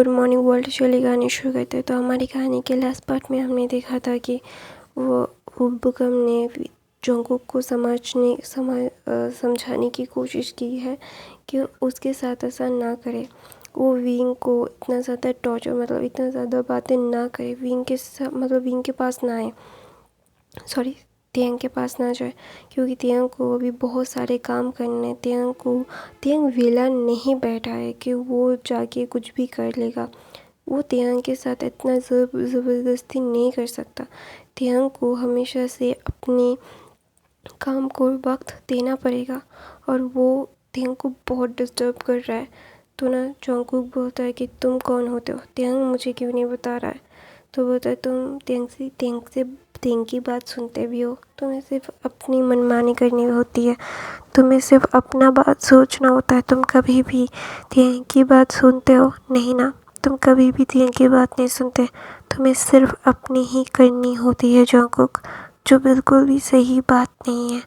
Good morning world चली कहानी शुरू करते हैं। तो हमारी कहानी के लास्ट पार्ट में हमने देखा था कि वो बुकम ने जोंगकुक को समझाने की कोशिश की है कि उसके साथ ऐसा ना करे। वो विंग को इतना ज़्यादा टॉर्चर इतना ज़्यादा बातें ना करे, विंग के पास ना आए, सॉरी तियांग के पास ना जाए, क्योंकि तियांग को अभी बहुत सारे काम करने। तियांग वेला नहीं बैठा है कि वो जाके कुछ भी कर लेगा। वो तियांग के साथ इतना ज़बरदस्ती नहीं कर सकता। तियांग को हमेशा से अपने काम को वक्त देना पड़ेगा और वो तियांग को बहुत डिस्टर्ब कर रहा है। तो ना जोंगकुक बोलता है कि तुम कौन होते हो, तियांग मुझे क्यों नहीं बता रहा है। तो बोलता है तुम तियांग की बात सुनते भी हो, तुम्हें सिर्फ अपनी मनमानी करनी होती है, तुम्हें सिर्फ अपना बात सोचना होता है। तुम कभी भी तियांग की बात सुनते हो नहीं ना, तुम कभी भी तियांग की बात नहीं सुनते। तुम्हें सिर्फ अपनी ही करनी होती है जोंगकुक, जो बिल्कुल भी सही बात नहीं है।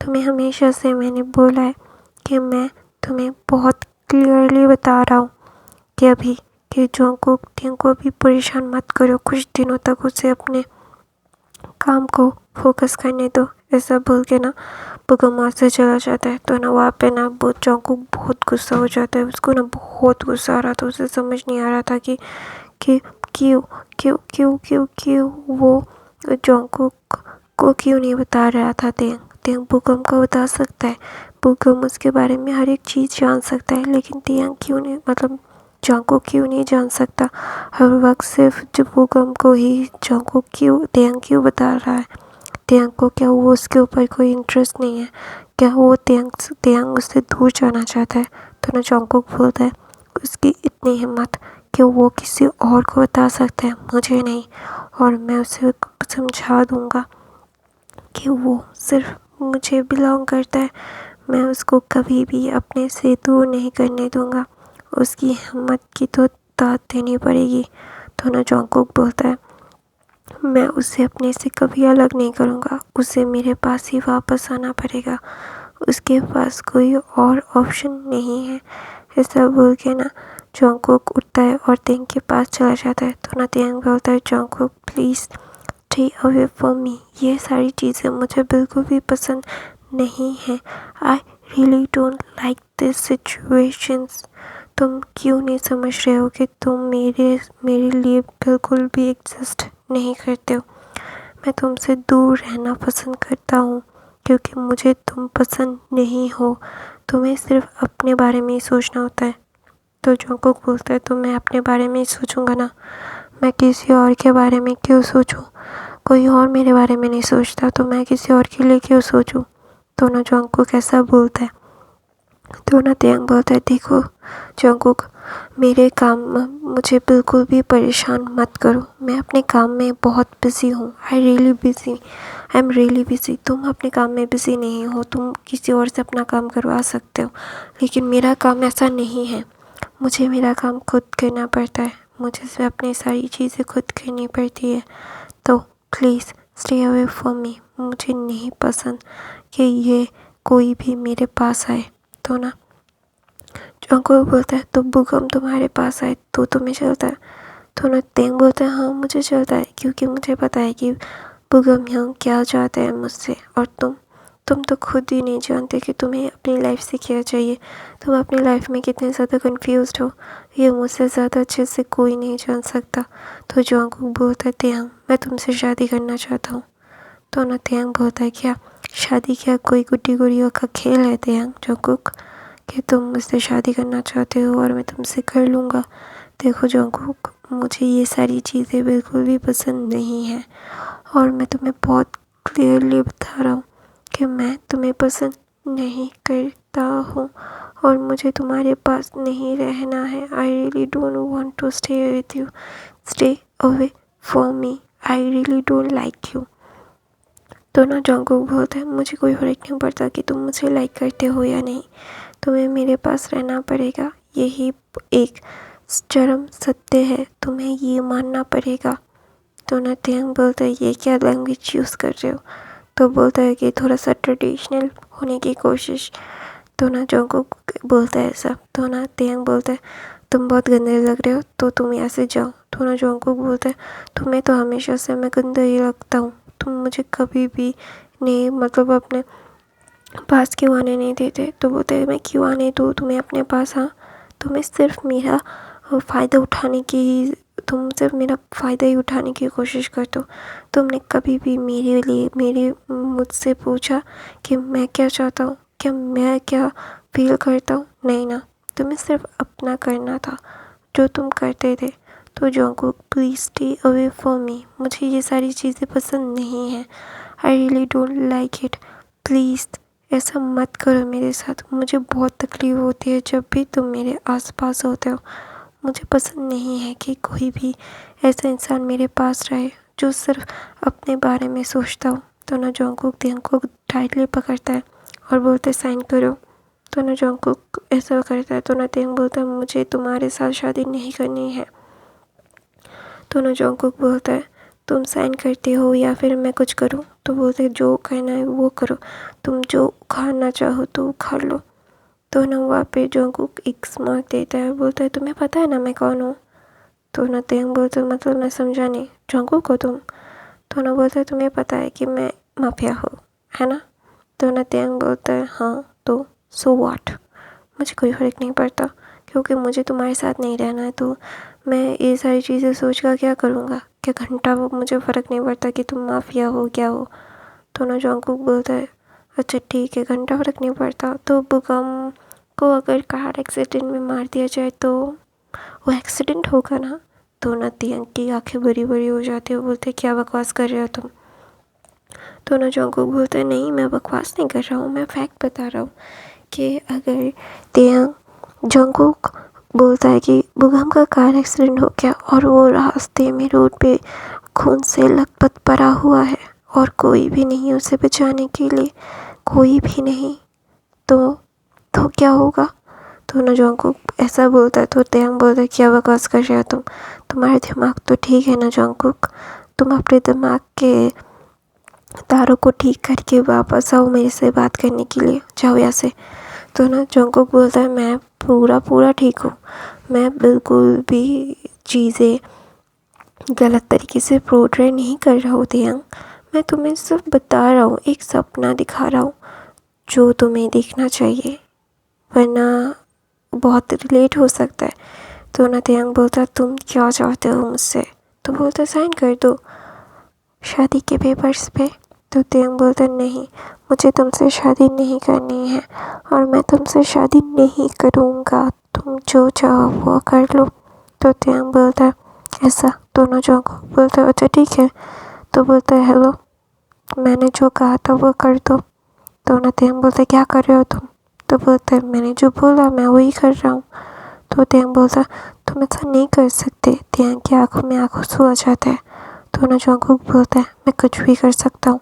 तुम्हें हमेशा से मैंने बोला है कि मैं तुम्हें बहुत क्लियरली बता रहा हूँ कि अभी कि जोंगकुक तियांग को भी परेशान मत करो, कुछ दिनों तक उसे अपने काम को फोकस करने दो। ऐसा बोल के ना बुकम वहाँ से चला जाता है। तो ना वहाँ पे ना जोंगकुक बहुत गुस्सा हो जाता है। उसको ना बहुत गुस्सा आ रहा था, उसे समझ नहीं आ रहा था कि क्यों क्यों क्यों क्यों क्यों वो जोंगकुक को क्यों नहीं बता रहा था। तियांग बुकम को बता सकता है, बुकम उसके बारे में हर एक चीज़ जान सकता है, लेकिन तियांग क्यों नहीं, जोंगकुक क्यों नहीं जान सकता। हर वक्त सिर्फ जो बुकम को ही तियांग क्यों बता रहा है। तियांग को क्या वो उसके ऊपर कोई इंटरेस्ट नहीं है, क्या वो तियांग उससे दूर जाना चाहता है। तो ना जोंगकुक बोलता है उसकी इतनी हिम्मत कि वो किसी और को बता सकता है, मुझे नहीं, और मैं उसे समझा दूंगा कि वो सिर्फ मुझे बिलोंग करता है। मैं उसको कभी भी अपने से दूर नहीं करने दूंगा। उसकी हिम्मत की तो दाद देनी पड़ेगी। तो ना जोंगकुक बोलता है मैं उसे अपने से कभी अलग नहीं करूँगा, उसे मेरे पास ही वापस आना पड़ेगा, उसके पास कोई और ऑप्शन नहीं है। ऐसा बोल के ना जोंगकुक उठता है और तियांग के पास चला जाता है। तो ना तियांग बोलता है Jungkook please stay away from मी, ये सारी चीज़ें मुझे बिल्कुल भी पसंद नहीं है। I really don't like this situations. तुम क्यों नहीं समझ रहे हो कि तुम मेरे लिए बिल्कुल भी एग्जिस्ट नहीं करते हो। मैं तुमसे दूर रहना पसंद करता हूँ क्योंकि मुझे तुम पसंद नहीं हो। तुम्हें सिर्फ अपने बारे में ही सोचना होता है। तो जोंगकुक बोलता है तो मैं अपने बारे में ही सोचूंगा ना, मैं किसी और के बारे में क्यों सोचूं। कोई और मेरे बारे में नहीं सोचता तो मैं किसी और के लिए क्यों सोचूं। तो ना जोंगकुक ऐसा बोलता है। तो ना तियांग बोलता है देखो जोंगकुक, मेरे काम मुझे बिल्कुल भी परेशान मत करो, मैं अपने काम में बहुत बिज़ी हूँ। I am really busy. तुम अपने काम में बिज़ी नहीं हो, तुम किसी और से अपना काम करवा सकते हो, लेकिन मेरा काम ऐसा नहीं है। मुझे मेरा काम खुद करना पड़ता है, मुझे से अपनी सारी चीज़ें खुद करनी पड़ती है। तो प्लीज़ स्टे अवे फ्रॉम मी, मुझे नहीं पसंद कि ये कोई भी मेरे पास आए। तो ना जोंगकुक बोलता है तो बुकम तुम्हारे पास आए तो तुम्हें चलता है। तो ना तियांग बोलता है हाँ मुझे चलता है, क्योंकि मुझे पता है कि बुकम यहाँ क्या चाहते हैं मुझसे, और तुम तो खुद ही नहीं जानते कि तुम्हें अपनी लाइफ से क्या चाहिए। तुम अपनी लाइफ में कितने ज़्यादा कंफ्यूज्ड हो, ये मुझसे ज़्यादा अच्छे से कोई नहीं जान सकता। तो जोंगकुक बोलता है तियांग मैं तुमसे शादी करना चाहता हूँ। तो ना तियांग बोलता है क्या शादी, क्या कोई गुड्डी गुड़ियों का खेल है तियांग जोंगकुक, कि तुम मुझसे शादी करना चाहते हो और मैं तुमसे कर लूँगा। देखो जोंगकुक, मुझे ये सारी चीज़ें बिल्कुल भी पसंद नहीं हैं और मैं तुम्हें बहुत क्लियरली बता रहा हूँ कि मैं तुम्हें पसंद नहीं करता हूँ और मुझे तुम्हारे पास नहीं रहना है। I really don't want to stay with you, stay away from me, I really don't like you. तो ना जोंगकुक बोलता है मुझे कोई फर्क नहीं पड़ता कि तुम मुझे लाइक करते हो या नहीं, तुम्हें मेरे पास रहना पड़ेगा, यही एक चरम सत्य है, तुम्हें ये मानना पड़ेगा। तो ना तियांग बोलता है ये क्या लैंग्वेज यूज़ कर रहे हो। तो बोलता है कि थोड़ा सा ट्रेडिशनल होने की कोशिश। तो ना जोंगकुक बोलता है ऐसा। तो ना तियांग बोलता है तुम बहुत गंदे लग रहे हो तो तुम यहाँ से जाओ। तो ना जंगकुक बोलता है तुम्हें तो हमेशा से मैं गंदा ही लगता हूँ, तुम मुझे कभी भी नहीं मतलब अपने पास क्यों आने नहीं देते। तो बोलते हैं मैं क्यों आने दूँ तुम्हें अपने पास। हाँ, तुम्हें सिर्फ मेरा फ़ायदा उठाने की ही तुम सिर्फ मेरा फ़ायदा ही उठाने की कोशिश करते हो। तुमने कभी भी मेरे लिए मुझसे पूछा कि मैं क्या चाहता हूँ, क्या मैं क्या फील करता हूँ? नहीं ना, तुम्हें सिर्फ अपना करना था जो तुम करते थे। तो Jungkook please stay away from मी, मुझे ये सारी चीज़ें पसंद नहीं हैं। आई really don't like it, please ऐसा मत करो मेरे साथ। मुझे बहुत तकलीफ़ होती है जब भी तुम मेरे आसपास होते हो। मुझे पसंद नहीं है कि कोई भी ऐसा इंसान मेरे पास रहे जो सिर्फ अपने बारे में सोचता हो। तो ना जंगकुक तेंग को टाइटली पकड़ता है और बोलते साइन करो। तो ना जंगकुक ऐसा करता है। तो ना तेंग बोलता है मुझे तुम्हारे साथ शादी नहीं करनी है। तो ना जंगकुक बोलता है तुम साइन करते हो या फिर मैं कुछ करूं? तो बोलते हैं जो कहना है वो करो, तुम जो खाना चाहो तो खा लो। तो ना वहाँ पे जंगकुक एक स्मार्क देता है, बोलता है तुम्हें पता है ना मैं कौन हूँ? तो ना तेंग बोलता है मतलब मैं समझा नहीं, जंगकुक हो तुम? तो ना बोलता है तुम्हें पता है कि मैं माफिया हूँ, है ना? तो ना तेंग बोलता है हाँ, तो सो व्हाट, मुझे कोई फ़र्क नहीं पड़ता क्योंकि मुझे तुम्हारे साथ नहीं रहना है। तो मैं ये सारी चीज़ें सोच कर क्या करूँगा, क्या घंटा वो मुझे फ़र्क नहीं पड़ता कि तुम माफिया हो क्या हो। तो ना जंगकुक बोलता है अच्छा ठीक है, घंटा फ़र्क नहीं पड़ता। तो बुगम को अगर कार एक्सीडेंट में मार दिया जाए तो वो एक्सीडेंट होगा ना? तो ना तियांग की आंखें बड़ी बड़ी हो जाती है, वो बोलते क्या बकवास कर रहे हो तुम? तो ना जंगकुक बोलता है नहीं मैं बकवास नहीं कर रहा हूँ, मैं फैक्ट बता रहा हूँ कि अगर तियांग जंगकुक बोलता है कि बुगम का कार एक्सीडेंट हो गया और वो रास्ते में रोड पे खून से लथपथ पड़ा हुआ है और कोई भी नहीं उसे बचाने के लिए, कोई भी नहीं, तो क्या होगा? तो ना जंगकुक ऐसा बोलता है। तो तियांग बोलता है क्या बकवास कर रहे हो तुम, तुम्हारे दिमाग तो ठीक है ना जंगकुक, तुम अपने दिमाग के तारों को ठीक करके वापस आओ मेरे से बात करने के लिए, जाओ यहाँ से। तो ना जंगकुक बोलता है मैं पूरा ठीक हूँ, मैं बिल्कुल भी चीज़ें गलत तरीके से पोर्ट्रे नहीं कर रहा हूँ तियांग, मैं तुम्हें सिर्फ बता रहा हूँ, एक सपना दिखा रहा हूँ जो तुम्हें देखना चाहिए वरना बहुत लेट हो सकता है। तो ना तियांग बोलता है तुम क्या चाहते हो मुझसे? तो बोलता है साइन कर दो शादी के पेपर्स पे। तो तियांग बोलता है नहीं, मुझे तुमसे शादी नहीं करनी है और मैं तुमसे शादी नहीं करूँगा, तुम जो चाहो वो कर लो। तो तियांग बोलता है ऐसा? दोनों जंगकुक बोलता है अच्छा ठीक है। तो बोलता है हेलो, मैंने जो कहा था वो कर दो। तो ना तियांग बोलता है क्या कर रहे हो तुम? तो बोलता है मैंने जो बोला मैं वही कर रहा हूँ। तो तियांग बोलता है तुम ऐसा नहीं कर सकते। तियांग की आंखों में आंसू आ जाता है। तो ना जंगकुक बोलता है मैं कुछ भी कर सकता हूँ,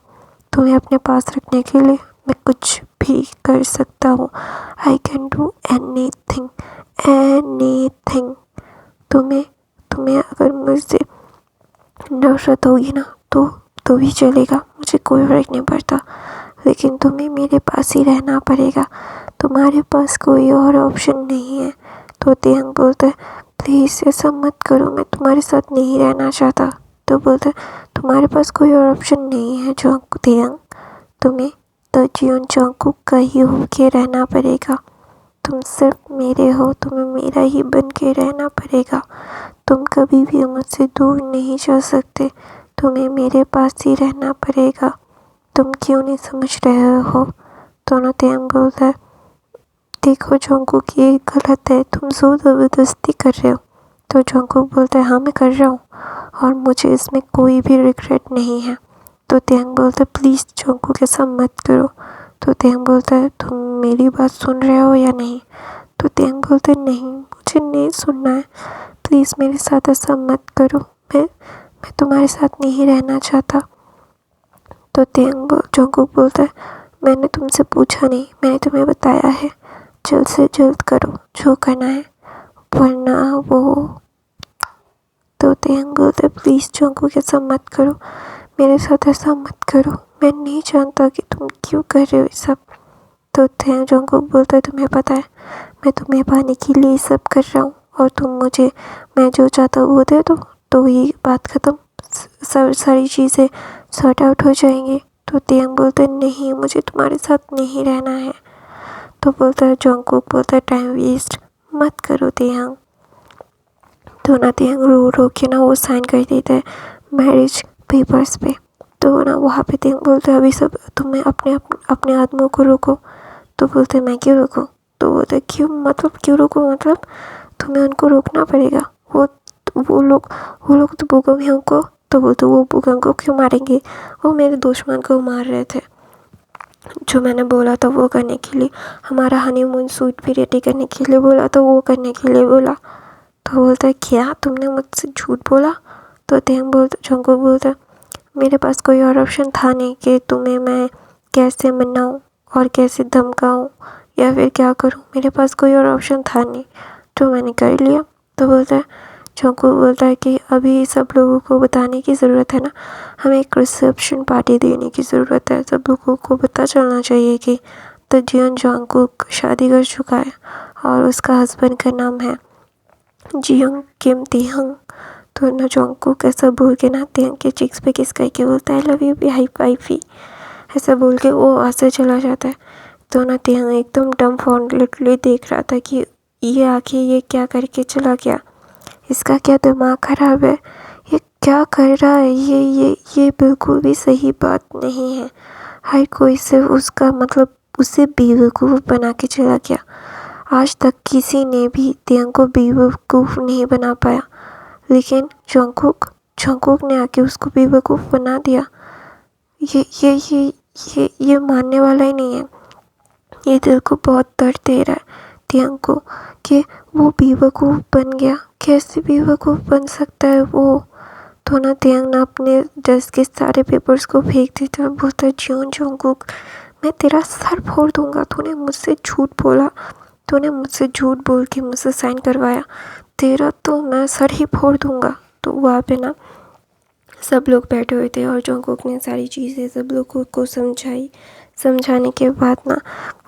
तुम्हें अपने पास रखने के लिए मैं कुछ भी कर सकता हूँ। I can do anything, anything. तुम्हें तुम्हें अगर मुझसे नफरत होगी ना तो भी चलेगा, मुझे कोई फ़र्क नहीं पड़ता, लेकिन तुम्हें मेरे पास ही रहना पड़ेगा, तुम्हारे पास कोई और ऑप्शन नहीं है। तो तियांग बोलता है प्लीज़ ऐसा मत करो, मैं तुम्हारे साथ नहीं रहना चाहता। तो बोलता है तुम्हारे पास कोई और ऑप्शन नहीं है तियांग, तुम्हें तो जियोन जंगकुक का ही होके रहना पड़ेगा, तुम सिर्फ मेरे हो, तुम्हें मेरा ही बन के रहना पड़ेगा, तुम कभी भी मुझसे दूर नहीं जा सकते, तुम्हें मेरे पास ही रहना पड़ेगा, तुम क्यों नहीं समझ रहे हो? तो ना तियांग बोलता है देखो जंगकुक ये गलत है, तुम जोर ज़बरदस्ती कर रहे हो। तो जंगकुक बोलता है हाँ मैं कर रहा हूँ और मुझे इसमें कोई भी रिग्रेट नहीं है। तो तियांग बोलता है प्लीज़ जंगकुक ऐसा मत करो। तो तियांग बोलता है तुम मेरी बात सुन रहे हो या नहीं? तो तियांग बोलता है नहीं, मुझे नहीं सुनना है, प्लीज़ मेरे साथ ऐसा मत करो, मैं तुम्हारे साथ नहीं रहना चाहता। तो जंगकुक बोलता है मैंने तुमसे पूछा नहीं, मैंने तुम्हें बताया है, जल्द से जल्द करो जो करना है वरना वो। तो तियांग बोलता है प्लीज़ जंगकुक ऐसा मत करो, मेरे साथ ऐसा मत करो, मैं नहीं जानता कि तुम क्यों कर रहे हो ये सब। तो जंगकुक बोलता है तुम्हें पता है मैं तुम्हें पाने के लिए सब कर रहा हूँ और तुम मुझे मैं जो चाहता हूँ वो दे दो, तो वही बात ख़त्म, सब सारी चीज़ें सॉर्ट आउट हो जाएंगी। तो तेयंग बोलता है नहीं, मुझे तुम्हारे साथ नहीं रहना है। तो बोलता है जंगकुक बोलता है टाइम वेस्ट मत करो तेयंग। तो ना तेयंग रो रो के ना वो साइन कर देता है मैरिज पेपर्स पे। तो ना वहाँ पे तेयंग बोलता है अभी सब तुम्हें अपने आदमियों को रोको। तो बोलते मैं क्यों रोकूं? तो बोलते क्यों मतलब क्यों रोको, मतलब तुम्हें उनको रोकना पड़ेगा। वो वो लोग तो बुगम है उनको। तो बोलते वो बुगम को क्यों मारेंगे, वो मेरे दुश्मन को मार रहे थे। जो मैंने बोला था वो करने के लिए, हमारा हनीमून सूट भी रेडी करने के लिए बोला था, वो करने के लिए बोला। तो बोलता है क्या तुमने मुझसे झूठ बोला? तो जंगकुक बोलता है मेरे पास कोई और ऑप्शन था नहीं कि तुम्हें मैं कैसे मनाऊं और कैसे धमकाऊं या फिर क्या करूं, मेरे पास कोई और ऑप्शन था नहीं, तो मैंने कर लिया। तो जंगकुक बोलता है कि अभी सब लोगों को बताने की ज़रूरत है ना, हमें एक रिसेप्शन पार्टी देने की ज़रूरत है। सब लोगों को पता चलना चाहिए कि जियोन जंगकुक शादी कर चुका है और उसका हस्बैंड का नाम है जियोंग किम तेहंग। तो ना जंगकुक ऐसा बोल के ना तेहंग के चिक्स पे किस करके बोलता है आई लव यू भी हाई वाइफी, ऐसा बोल के वो वहाँ से चला जाता है। तो ना तेहंग एकदम डम्फाउंडेडली देख रहा था कि ये आखिर ये क्या करके चला गया, इसका क्या दिमाग ख़राब है, ये क्या कर रहा है, ये बिल्कुल भी सही बात नहीं है। हर कोई सिर्फ उसका मतलब उसे बेवकूफ़ बना के चला गया। आज तक किसी ने भी तेयंग को बेवकूफ़ नहीं बना पाया, लेकिन जंगकुक ने आके उसको बेवकूफ़ बना दिया। ये मानने वाला ही नहीं है। ये दिल को बहुत दर्द दे रहा है तेयंग को कि वो बेवकूफ़ बन गया। कैसे बेवकूफ़ बन सकता है वो? तो ना तेयंग ना अपने डेस्क के सारे पेपर्स को फेंक देता है, बोलता है जियोन जंगकुक मैं तेरा सर फोड़ दूंगा, तूने मुझसे झूठ बोला, तूने मुझसे झूठ बोल के मुझसे साइन करवाया, तेरा तो मैं सर ही फोड़ दूंगा। तो वहाँ पे ना सब लोग बैठे हुए थे और जंगकुक ने सारी चीज़ें सब लोगों को समझाने के बाद ना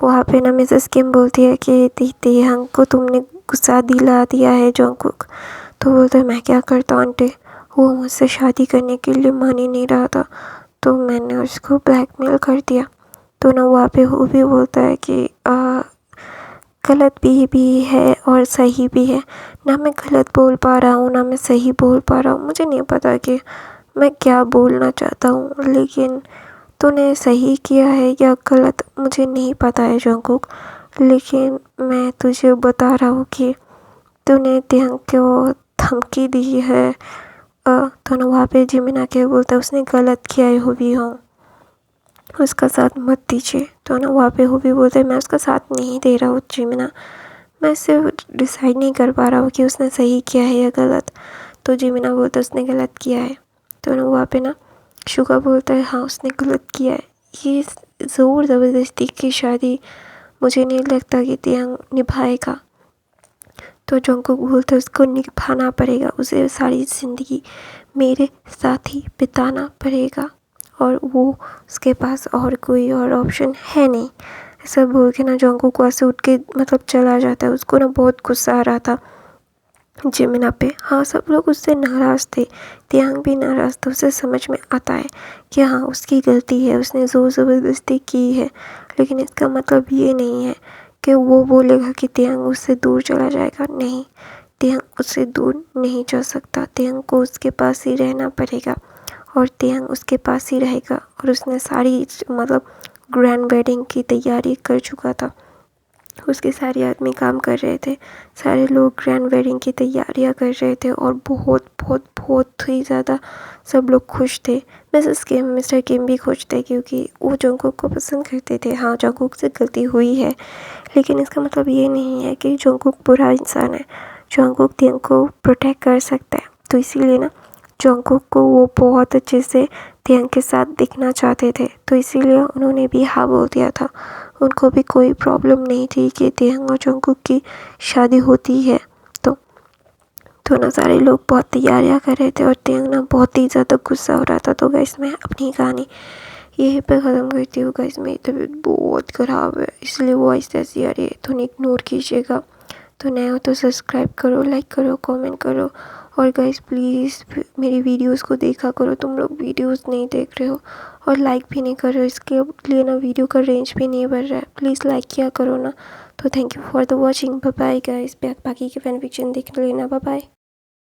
वहाँ पे ना मिसेस किम बोलती है कि तेयंग को तुमने गुस्सा दिला दिया है जंगकुक। तो बोलता है मैं क्या करता आंटी, वो मुझसे शादी करने के लिए मान ही नहीं रहा था, तो मैंने उसको ब्लैकमेल कर दिया। तो ना वहाँ पे वो भी बोलता है कि गलत भी है और सही भी है, ना मैं गलत बोल पा रहा हूँ ना मैं सही बोल पा रहा हूँ, मुझे नहीं पता कि मैं क्या बोलना चाहता हूँ, लेकिन तूने सही किया है या गलत मुझे नहीं पता है जंगकुक, लेकिन मैं तुझे बता रहा हूँ कि तूने तेयंग को धमकी दी है। तो ना वहाँ पे जिमिन आके बोलता है उसने गलत किया है हुबी हो, उसका साथ मत दीजिए। तो ना वहाँ पे हुबी बोलता है मैं उसका साथ नहीं दे रहा हूँ जिमिना, मैं सिर्फ डिसाइड नहीं कर पा रहा हूँ कि उसने सही किया है या गलत। तो जिमिना बोलता है उसने गलत किया है। तो ना वहाँ पे ना शुगा बोलता है हाँ उसने गलत किया है, ये ज़ोर ज़बरदस्ती की शादी मुझे नहीं लगता कि तेयंग निभाएगा। तो जंगकुक बोलता है उसको निभाना पड़ेगा, उसे सारी ज़िंदगी मेरे साथ ही बिताना पड़ेगा और वो उसके पास और कोई और ऑप्शन है नहीं। ऐसा बोल के ना जंगकुक वहाँ से उठ के मतलब चला जाता है। उसको ना बहुत गुस्सा आ रहा था जिमिना पे। हाँ सब लोग उससे नाराज़ थे, तेयंग भी नाराज़ था। उसे समझ में आता है कि हाँ उसकी गलती है, उसने ज़ोर ज़बरदस्ती की है, लेकिन इसका मतलब ये नहीं है कि वो बोलेगा कि तेयंग उससे दूर चला जाएगा। नहीं, तेयंग उससे दूर नहीं जा सकता, तेयंग को उसके पास ही रहना पड़ेगा और तेयंग उसके पास ही रहेगा। और उसने सारी मतलब ग्रैंड वेडिंग की तैयारी कर चुका था, उसके सारे आदमी काम कर रहे थे, सारे लोग ग्रैंड वेडिंग की तैयारियां कर रहे थे और बहुत बहुत बहुत ही ज़्यादा सब लोग खुश थे। मिस्टर किम भी खुश थे क्योंकि वो जंगकुक को पसंद करते थे। हाँ जंगकुक से गलती हुई है, लेकिन इसका मतलब ये नहीं है कि जंगकुक बुरा इंसान है। जंगकुक तेयंग को प्रोटेक्ट कर सकता है, तो इसीलिए ना जंगकुक को वो बहुत अच्छे से तेयंग के साथ दिखना चाहते थे, तो इसीलिए उन्होंने भी हाँ बोल दिया था। उनको भी कोई प्रॉब्लम नहीं थी कि तेयंग और जंगकुक की शादी होती है। तो ना सारे लोग बहुत तैयारियां कर रहे थे और तेयंग ना बहुत ही ज़्यादा गुस्सा हो रहा था। तो गाइस मैं अपनी कहानी यहीं पे ख़त्म करती हूँ। गाइस मेरी तबीयत बहुत ख़राब है, इसलिए वॉइस ऐसी आ रही है, तो इग्नोर कीजिएगा। तो नया हो तो सब्सक्राइब करो, लाइक करो, कमेंट करो। और गाइस प्लीज़ मेरी वीडियोस को देखा करो, तुम लोग वीडियोस नहीं देख रहे हो और लाइक भी नहीं कर रहे हो, इसके लिए ना वीडियो का रेंज भी नहीं बढ़ रहा है। प्लीज़ लाइक किया करो ना। तो thank you for the watching. Bye bye guys. बाकी के फैन फिक्शन देख लेना। Bye bye.